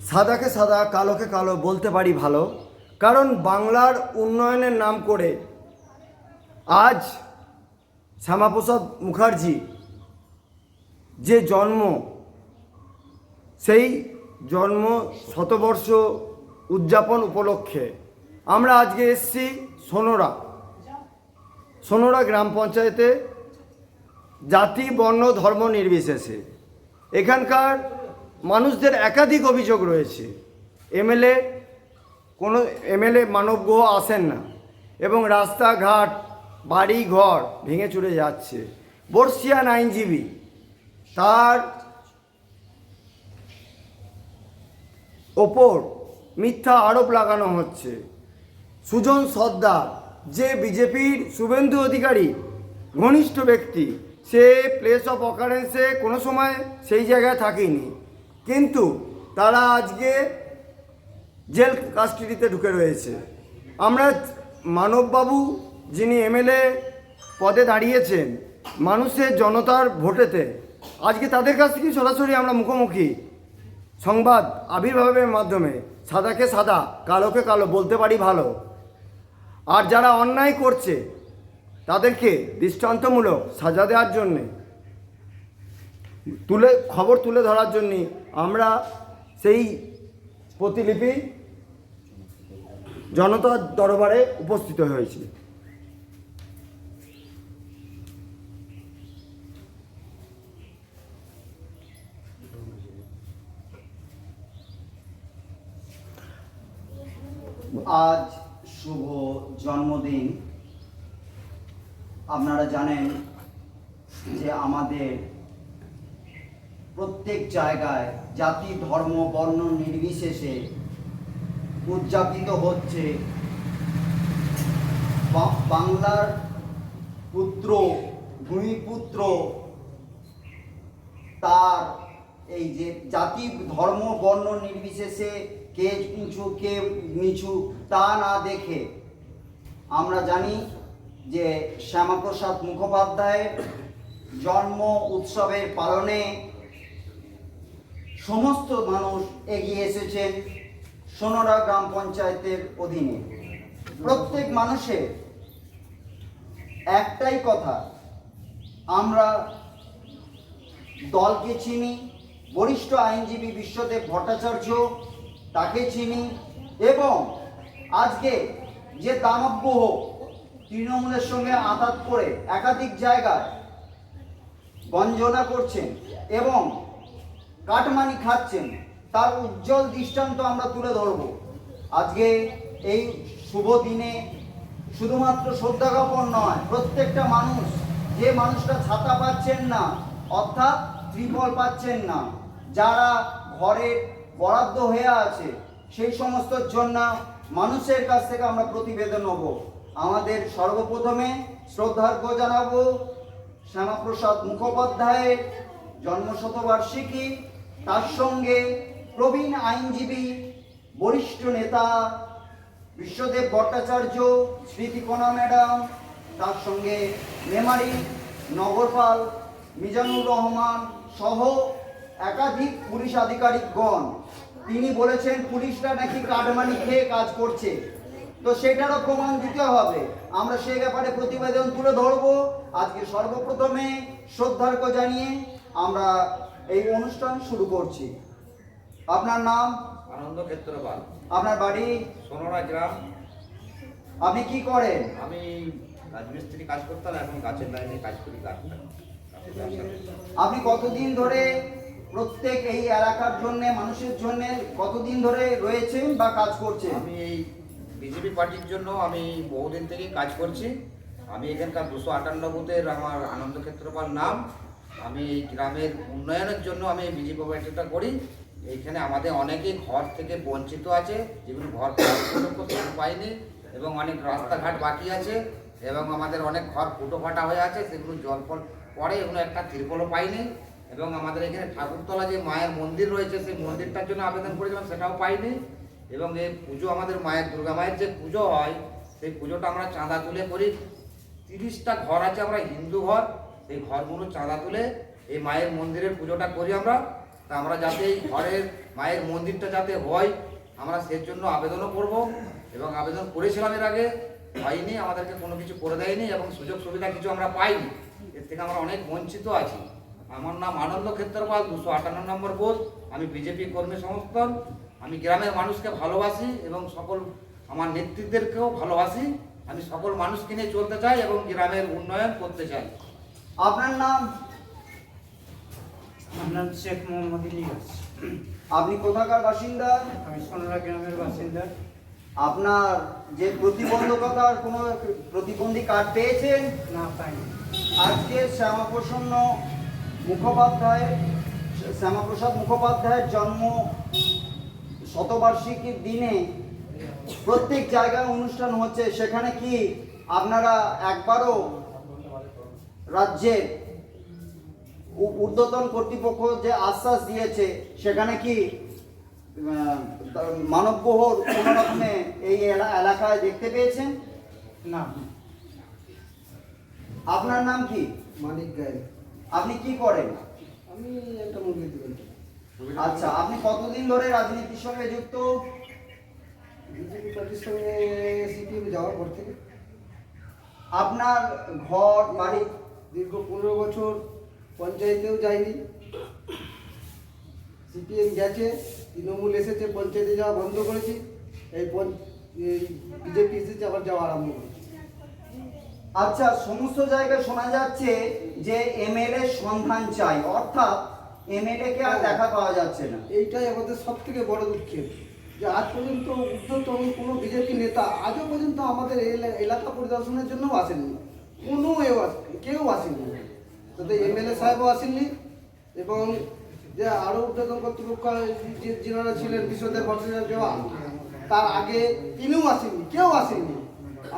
সাদাকে সাদা কালোকে কালো বলতে পারি ভালো, কারণ বাংলার উন্নয়নের নাম করে আজ শ্যামাপ্রসাদ মুখার্জি যে জন্ম, সেই জন্ম শতবর্ষ উদযাপন উপলক্ষে আমরা আজকে এসেছি সোনোরা গ্রাম পঞ্চায়েতে জাতি বর্ণ ধর্ম নির্বিশেষে। এখানকার মানুষদের একাধিক অভিযোগ রয়েছে। এমএলএ মানব গুহ আসেন না এবং রাস্তাঘাট বাড়ি ঘর ভেঙে চুরে যাচ্ছে। বর্ষিয়ান আইনজীবী, তার ওপর মিথ্যা আরোপ লাগানো হচ্ছে। সুজন সর্দার, যে বিজেপির শুভেন্দু অধিকারী ঘনিষ্ঠ ব্যক্তি, সে প্লেস অফ অকারেন্সে কোনো সময় সেই জায়গায় থাকেনি, কিন্তু তারা আজকে জেল কাস্টডিতে ঢুকে রয়েছে। আমরা মানববাবু, যিনি এমএলএ পদে দাঁড়িয়েছেন মানুষের জনতার ভোটেতে, আজকে তাদের কাছ থেকে সরাসরি আমরা মুখোমুখি সংবাদ আবির্ভাবের মাধ্যমে সাদাকে সাদা কালোকে কালো বলতে পারি ভালো। আর যারা অন্যায় করছে তাদেরকে দৃষ্টান্তমূলক সাজা দেওয়ার জন্যে, খবর তুলে ধরার জন্যে আমরা সেই প্রতিলিপি জনতার দরবারে উপস্থিত হয়েছি। আজ শুভ জন্মদিন। আপনারা জানেন যে আমাদের প্রত্যেক জায়গায় জাতি ধর্ম বর্ণ নির্বিশেষে উদযাপিত হচ্ছে বাংলার পুত্র, ভূমিপুত্র, তার এই যে জাতি ধর্ম বর্ণ নির্বিশেষে কে উঁচু কে নিচু তা না দেখে আমরা জানি যে শ্যামাপ্রসাদ মুখোপাধ্যায়ের জন্ম উৎসবের পালনে সমস্ত মানুষ এগিয়ে এসেছেন সোনোরা গ্রাম পঞ্চায়েতের অধীনে। প্রত্যেক মানুষের একটাই কথা, আমরা দলকে চিনি, বরিষ্ঠ আইনজীবী বিশ্বদেব ভট্টাচার্য তাকে চিনি, এবং আজকে যে দানবগ্রহ তৃণমূলের সঙ্গে আঘাত করে একাধিক জায়গায় গঞ্জনা করছেন এবং কাটমানি খাচ্ছেন, তার উজ্জ্বল দৃষ্টান্ত আমরা তুলে ধরব। আজকে এই শুভ দিনে শুধুমাত্র শ্রদ্ধা জ্ঞাপন নয়, প্রত্যেকটা মানুষ, যে মানুষটা ছাতা পাচ্ছেন না অর্থাৎ ত্রিপল পাচ্ছেন না, যারা ঘরে বরাদ্দ হয়ে আছে, সেই সমস্ত জন্য মানুষের কাছ থেকে আমরা প্রতিবেদন নেব। আমাদের সর্বপ্রথমে শ্রদ্ধার্ঘ্য জানাবো শ্যামাপ্রসাদ মুখোপাধ্যায়ের জন্মশতবার্ষিকী, তার সঙ্গে প্রবীণ আইনজীবী বরিষ্ঠ নেতা বিশ্বদেব ভট্টাচার্য, স্মৃতিকণা ম্যাডাম, তার সঙ্গে মেমারি নগরপাল মিজানুর রহমান সহ একাধিক পুলিশ আধিকারিকগণ। তিনি বলেছেন পুলিশরা নাকি কাটমানি খেয়ে কাজ করছে, তো সেটারও প্রমাণ দিতে হবে। আমরা সেই ব্যাপারে প্রতিবেদন তুলে ধরব। আজকে সর্বপ্রথমে শ্রদ্ধার্ঘ্য জানিয়ে আমরা এই অনুষ্ঠান শুরু করছি। আপনার নাম? আনন্দ ক্ষেত্রপাল। আপনার বাড়ি? সোনোরা গ্রাম। আপনি কি করেন? আমি রাজমিস্ত্রি কাজ করতাম, এখন গাছের লাইনে কাজ করি। আপনি কতদিন ধরে প্রত্যেক এই এলাকার জন্য, মানুষের জন্য কতদিন ধরে রয়েছেন বা কাজ করছেন? আমি এই বিজেপি পার্টির জন্য আমি বহুদিন থেকেই কাজ করছি। আমি এখানকার 258 বুথের আমার আনন্দ ক্ষেত্রপাল নাম। আমি এই গ্রামের উন্নয়নের জন্য আমি এই বিজেপি পার্টিটা করি। এইখানে আমাদের অনেকেই ঘর থেকে বঞ্চিত আছে, যেগুলো ঘর পাইনি, এবং অনেক রাস্তাঘাট বাকি আছে, এবং আমাদের অনেক ঘর ফুটো ফাটা হয়ে আছে, সেগুলো জল ফল পরে, এগুলো একটা তিরপলও পাইনি। এবং আমাদের এখানে ঠাকুরতলা যে মায়ের মন্দির রয়েছে, সেই মন্দিরটার জন্য আবেদন করেছিলাম, সেটাও পাইনি। এবং এই পুজো, আমাদের মায়ের দুর্গা মায়ের যে পুজো হয়, সেই পুজোটা আমরা চাঁদা তুলে করি। 30টা ঘর আছে আমরা হিন্দু ঘর, সেই ঘরগুলো চাঁদা তুলে এই মায়ের মন্দিরের পুজোটা করি আমরা। তা আমরা যাতে এই ঘরের মায়ের মন্দিরটা যাতে হয় আমরা সেই জন্য আবেদনও করব, এবং আবেদন করেছিলাম এর আগে, হয়নি, আমাদেরকে কোনো কিছু করে দেয়নি এবং সুযোগ সুবিধা কিছু আমরা পাইনি। এর থেকে আমরা অনেক বঞ্চিত আছি। আমার নাম আনন্দ ক্ষেত্রপাল, 258 নম্বর বুথ। আমি বিজেপি কর্মী সমর্থন। আমি গ্রামের মানুষকে ভালোবাসি এবং সকল আমার নেতৃত্বদেরকেও ভালোবাসি। আমি সকল মানুষকে নিয়ে চলতে চাই এবং গ্রামের উন্নয়ন করতে চাই। আপনার নাম? আমার নাম শেখ মোহাম্মদ ইলিয়াস। আপনি কোথাকার বাসিন্দা? আমি সোনারা গ্রামের বাসিন্দা। আপনার যে প্রতিবন্ধকতার কোনো প্রতিবন্ধী কার্ড পেয়েছেন? না, পাইনি। আজকে শ্যামাপ্রসাদ মুখোপাধ্যায়ের জন্ম শতবার্ষিকীর দিনে প্রত্যেক জায়গায় অনুষ্ঠান হচ্ছে, সেখানে কি আপনারা একবারও রাজ্যের ঊর্ধ্বতন কর্তৃপক্ষ যে আশ্বাস দিয়েছে সেখানে কি মানববহর কোনো রকমে এই এলাকায় দেখতে পেয়েছেন? না। আপনার নাম কি? মানিক গায়ে। আপনি কি করেন? আমি একটা মুরগি দিবেন। আচ্ছা, আপনি কতদিন ধরে রাজনীতির সঙ্গে যুক্ত? বিজেপি পার্টির সঙ্গে সিপিএম যাওয়ার পর থেকে। আপনার ঘর বাড়ি? দীর্ঘ 15 বছর পঞ্চায়েতেও যায়নি। সিপিএম গেছে, তৃণমূল এসেছে, পঞ্চায়েতে যাওয়া বন্ধ করেছি। এই বিজেপি এসেছে, আবার যাওয়া আরম্ভ করেছি। আচ্ছা, সমস্ত জায়গায় শোনা যাচ্ছে যে এমএলএ সন্ধান চাই, অর্থাৎ এমএলএ কে আর দেখা পাওয়া যাচ্ছে না। এইটাই আমাদের সব থেকে বড় দুঃখের, যে আজ পর্যন্ত ঊর্ধ্বতন কোনো বিজেপি নেতা আজও পর্যন্ত আমাদের এলাকা পরিদর্শনের জন্য আসেননি। কেউ আসেনি, তাতে এমএলএ সাহেবও আসেননি, এবং যে আরও ঊর্ধ্বতন কর্তৃপক্ষ যিনারা ছিলেন বিশ্বদেব ভট্টাচার্য, তার আগে তিনিও আসেননি, কেউ আসেননি।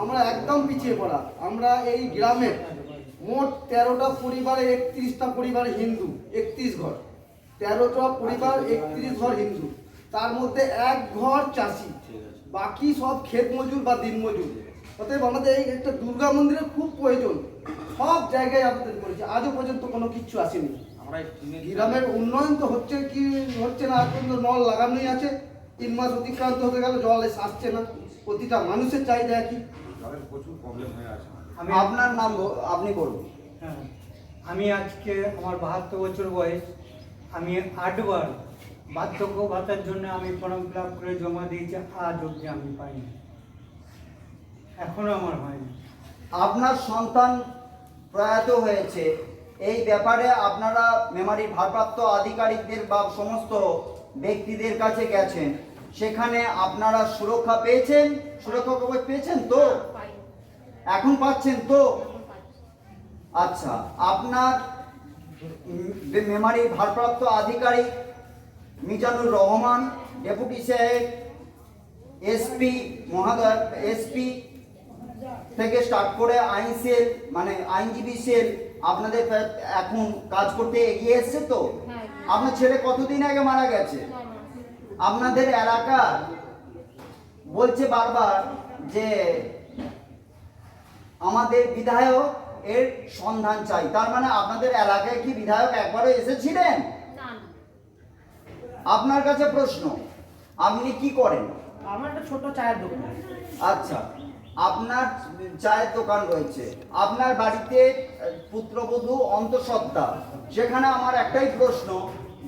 আমরা একদম পিছিয়ে পড়া। আমরা এই গ্রামের মোট 13টা পরিবারে 31টা পরিবার হিন্দু, 31 ঘর, 13টা পরিবার 31 ঘর হিন্দু, তার মধ্যে এক ঘর চাষি, বাকি সব ক্ষেত মজুর বা দিন মজুর। অতএব আমাদের এই একটা দুর্গা মন্দিরের খুব প্রয়োজন। সব জায়গায় আবেদন করেছি, আজও পর্যন্ত কোনো কিচ্ছু আসেনি। গ্রামের উন্নয়ন তো হচ্ছে কি হচ্ছে না, পর্যন্ত নল লাগানোই আছে। 3 মাস অতিক্রান্ত হতে গেল, জল আসছে না। প্রতিটা মানুষের চাহিদা কি? প্রচুর প্রবলেম হয়ে আছে। আপনার নাম আপনি বলুন। হ্যাঁ, আমি আজকে আমার 72 বছর বয়স। আমি 8 বার বার্ধক্য ভাতার জন্য আমি ফর্ম ফিল আপ করে জমা দিয়েছি, আজ অবধি আমি পাইনি, এখনো আমার হয়নি। আপনার সন্তান প্রয়াত হয়েছে, এই ব্যাপারে আপনারা মেমারির ভারপ্রাপ্ত আধিকারিকদের বা সমস্ত ব্যক্তিদের কাছে গেছেন, সেখানে আপনারা সুরক্ষা পেয়েছেন? সুরক্ষা কবচ পেয়েছেন তো? এখন পাচ্ছেন তো? আচ্ছা, আপনার মেমারির ভারপ্রাপ্ত আধিকারিক মিজানুর রহমান, ডেপুটি সাহেব, এসপি মহোদয়, এসপি থেকে স্টার্ট করে আইন সেল মানে আইনজীবী সেল আপনাদের এখন কাজ করতে এগিয়ে এসছে তো? আপনার ছেলে কতদিন আগে মারা গেছে? আপনাদের এলাকা বলছে বারবার যে আমাদের বিধায়ক এর সন্ধান চাই, তার মানে আপনাদের এলাকায় কি বিধায়ক একবারও এসেছিলেন? আপনার কাছে প্রশ্ন, আপনি কি করেন? আমার একটা ছোট চায়ের দোকান। আচ্ছা, আপনার চায়ের দোকান রয়েছে, আপনার বাড়িতে পুত্রবধূ অন্তঃসত্ত্বা, সেখানে আমার একটাই প্রশ্ন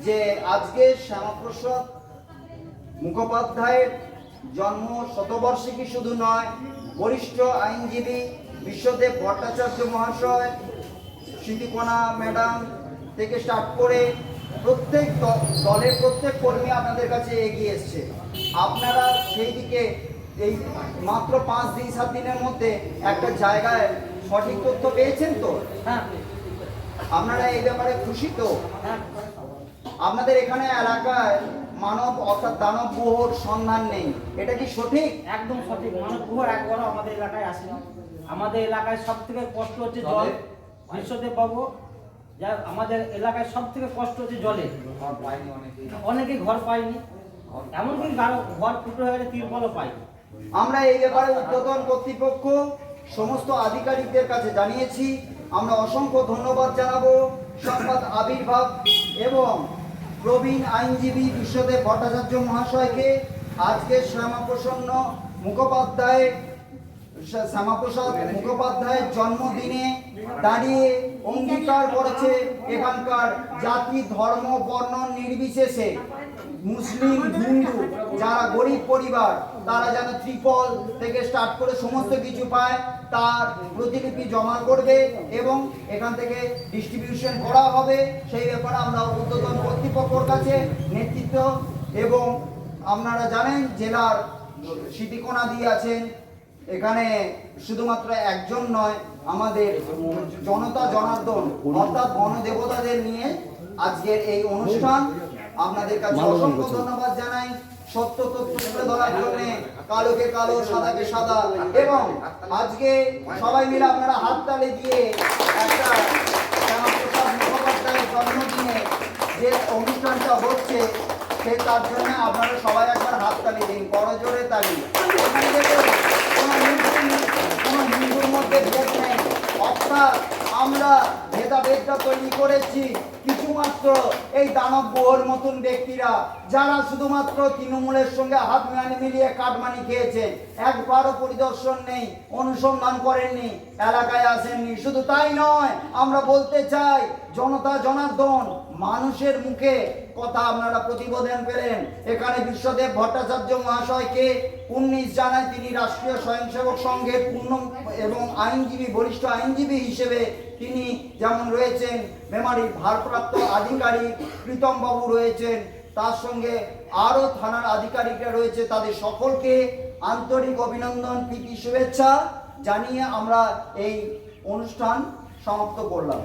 যে আজকে শ্যামাপ্রসাদ মুখোপাধ্যায়ের জন্ম শতবার্ষিকী শুধু নয়, বরিষ্ঠ আইনজীবী বিশ্বদেব ভট্টাচার্য মহাশয়, স্মৃতিকণা ম্যাডাম থেকে স্টার্ট করে প্রত্যেক দলের প্রত্যেক কর্মী আপনাদের কাছে এগিয়ে এসছে। আপনারা সেই দিকে এই মাত্র 5-7 দিনের মধ্যে একটা জায়গায় সঠিক তথ্য পেয়েছেন তো? হ্যাঁ, আপনারা এই ব্যাপারে খুশি তো? হ্যাঁ, আপনাদের এখানে এলাকায় মানব অর্থাৎ দানব গুহর সন্ধান নেই, এটা কি সঠিক? একদম সঠিক। মানব গুহর একবারও আমাদের এলাকায় আসেনি। আমাদের এলাকায় সব থেকে কষ্ট হচ্ছে জল। বিশ্বদেব বাবু, যা আমাদের এলাকায় সব থেকে কষ্ট হচ্ছে জলে। ঘর পাইনি অনেকেই। অনেকেই ঘর পায়নি, এমনকি ঘর ফুটো হয়ে গেলে তিরপলও পায়নি। আমরা এই ব্যাপারে ঊর্ধ্বতন কর্তৃপক্ষ সমস্ত আধিকারিকদের কাছে জানিয়েছি। আমরা অসংখ্য ধন্যবাদ জানাবো সংবাদ আবির্ভাব এবং প্রবীণ আইনজীবী বিশ্বদেব ভট্টাচার্য মহাশয়কে আজকে শ্যামাপ্রসন্ন মুখোপাধ্যায়ের জন্মদিনে দাঁড়িয়ে অঙ্গীকার করেছে এখানকার জাতি ধর্ম বর্ণ নির্বিশেষে মুসলিম হিন্দু যারা গরিব পরিবার তারা যেন ত্রিপল থেকে স্টার্ট করে সমস্ত কিছু পায় তার প্রতিলিপি জমা করবে এবং এখান থেকে ডিস্ট্রিবিউশন করা হবে। সেই ব্যাপারে আমরা ঊর্ধ্বতন কর্তৃপক্ষের কাছে নেতৃত্ব এবং আপনারা জানেন জেলার স্মৃতিকোণা দিয়ে আছেন, এখানে শুধুমাত্র একজন নয়, আমাদের জনতা জনার্দন অর্থাৎ গণদেবতাদের নিয়ে আজকের এই অনুষ্ঠান। আপনাদের কাছে অসংখ্য ধন্যবাদ জানাই সত্য তথ্য তুলে ধরার জন্য, কালোকে কালো সাদাকে সাদা, এবং আজকে সবাই মিলে আপনারা হাততালি দিয়ে একটা শ্যামাপ্রসাদ মুখোপাধ্যায়ের জন্মদিনে যে অনুষ্ঠানটা হচ্ছে সে তার জন্য আপনারা সবাই একবার হাততালি দিন, বড় জোরে তালি। এখানে দেখুন কোনো হিন্দুর মধ্যে ভেদ নেই, অর্থাৎ আমরা ভেদাভেদটা তৈরি করেছি কিছুমাত্র এই দানব গুহর মতন ব্যক্তিরা যারা শুধুমাত্র তৃণমূলের সঙ্গে হাত মিলিয়ে কাটমানি খেয়েছেন, একবারও পরিদর্শন নেই, অনুসন্ধান করেননি, এলাকায় আসেননি। শুধু তাই নয়, আমরা বলতে চাই জনতা জনার্দন মানুষের মুখে কথা আপনারা প্রতিবেদন পেলেন। এখানে বিশ্বদেব ভট্টাচার্য মহাশয়কে কুর্নিশ জানায়, তিনি রাষ্ট্রীয় স্বয়ংসেবক সংঘের পূর্ণ এবং আইনজীবী বরিষ্ঠ আইনজীবী হিসেবে তিনি যেমন রয়েছেন, মেমারির ভারপ্রাপ্ত আধিকারিক প্রীতম বাবু রয়েছেন, তার সঙ্গে আরও থানার আধিকারিকরা রয়েছে, তাদের সকলকে আন্তরিক অভিনন্দন প্রীতি শুভেচ্ছা জানিয়ে আমরা এই অনুষ্ঠান সমাপ্ত করলাম।